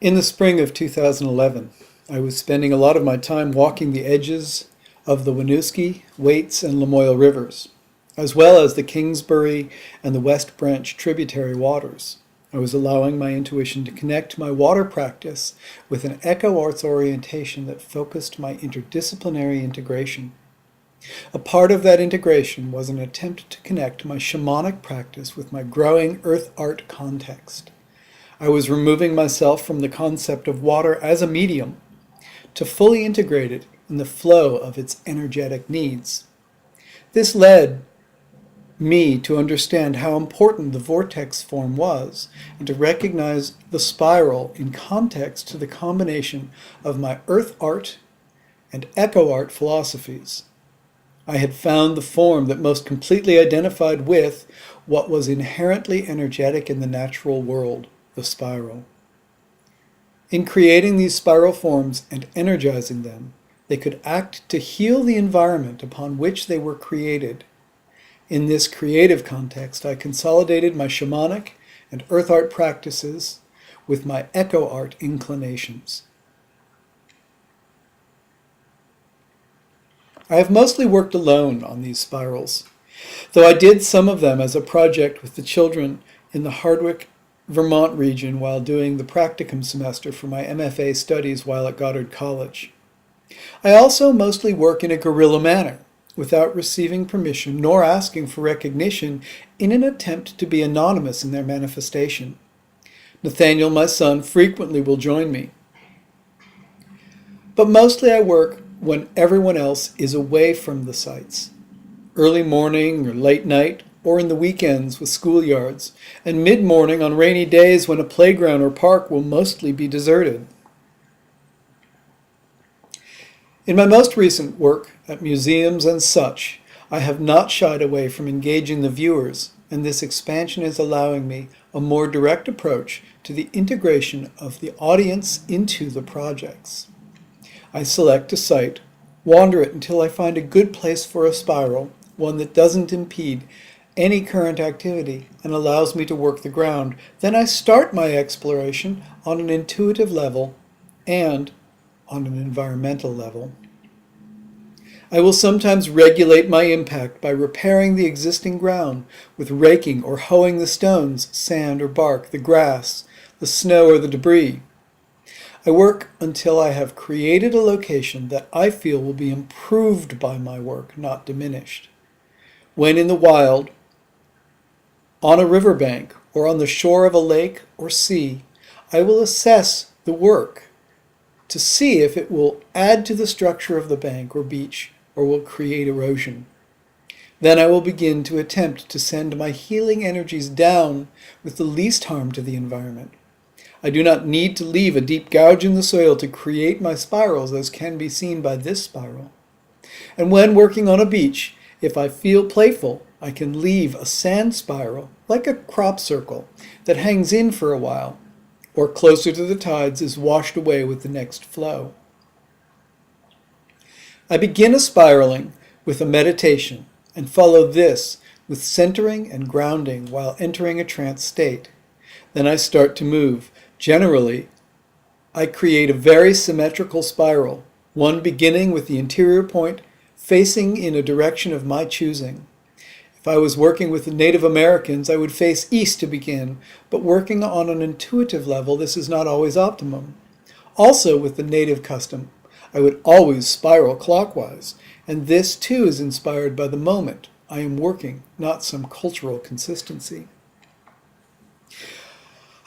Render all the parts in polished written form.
In the spring of 2011, I was spending a lot of my time walking the edges of the Winooski, Waits, and Lamoille rivers, as well as the Kingsbury and the West Branch tributary waters. I was allowing my intuition to connect my water practice with an eco arts orientation that focused my interdisciplinary integration. A part of that integration was an attempt to connect my shamanic practice with my growing earth art context. I was removing myself from the concept of water as a medium to fully integrate it in the flow of its energetic needs. This led me to understand how important the vortex form was and to recognize the spiral in context to the combination of my earth art and eco art philosophies. I had found the form that most completely identified with what was inherently energetic in the natural world, the spiral. In creating these spiral forms and energizing them, they could act to heal the environment upon which they were created. In this creative context, I consolidated my shamanic and earth art practices with my eco art inclinations. I have mostly worked alone on these spirals, though I did some of them as a project with the children in the Hardwick, Vermont region while doing the practicum semester for my MFA studies while at Goddard College. I also mostly work in a guerrilla manner, without receiving permission nor asking for recognition in an attempt to be anonymous in their manifestation. Nathaniel, my son, frequently will join me. But mostly I work when everyone else is away from the sites, early morning or late night, or in the weekends with schoolyards, and mid-morning on rainy days when a playground or park will mostly be deserted. In my most recent work at museums and such, I have not shied away from engaging the viewers, and this expansion is allowing me a more direct approach to the integration of the audience into the projects. I select a site, wander it until I find a good place for a spiral, one that doesn't impede any current activity and allows me to work the ground. Then I start my exploration on an intuitive level and on an environmental level. I will sometimes regulate my impact by repairing the existing ground with raking or hoeing the stones, sand or bark, the grass, the snow or the debris. I work until I have created a location that I feel will be improved by my work, not diminished. When in the wild, on a riverbank, or on the shore of a lake or sea, I will assess the work to see if it will add to the structure of the bank or beach or will create erosion. Then I will begin to attempt to send my healing energies down with the least harm to the environment. I do not need to leave a deep gouge in the soil to create my spirals, as can be seen by this spiral. And when working on a beach, if I feel playful, I can leave a sand spiral, like a crop circle, that hangs in for a while, or closer to the tides is washed away with the next flow. I begin a spiraling with a meditation and follow this with centering and grounding while entering a trance state. Then I start to move. Generally, I create a very symmetrical spiral, one beginning with the interior point facing in a direction of my choosing. If I was working with the Native Americans, I would face east to begin, but working on an intuitive level, this is not always optimum. Also with the Native custom, I would always spiral clockwise, and this too is inspired by the moment I am working, not some cultural consistency.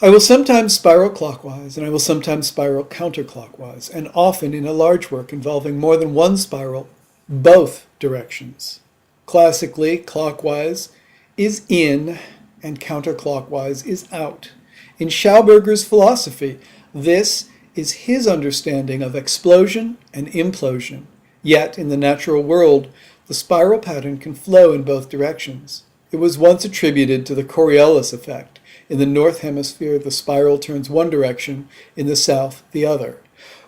I will sometimes spiral clockwise, and I will sometimes spiral counterclockwise, and often in a large work involving more than one spiral, both directions. Classically, clockwise is in and counterclockwise is out. In Schauberger's philosophy, this is his understanding of explosion and implosion. Yet, in the natural world, the spiral pattern can flow in both directions. It was once attributed to the Coriolis effect. In the north hemisphere, the spiral turns one direction, in the south, the other.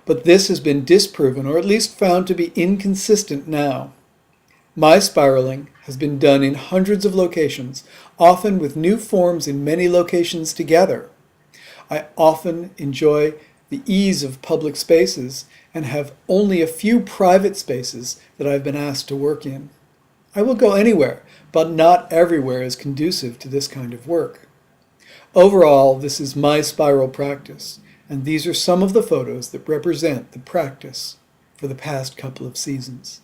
But this has been disproven, or at least found to be inconsistent now. My spiraling has been done in hundreds of locations, often with new forms in many locations together. I often enjoy the ease of public spaces and have only a few private spaces that I've been asked to work in. I will go anywhere, but not everywhere is conducive to this kind of work. Overall, this is my spiral practice, and these are some of the photos that represent the practice for the past couple of seasons.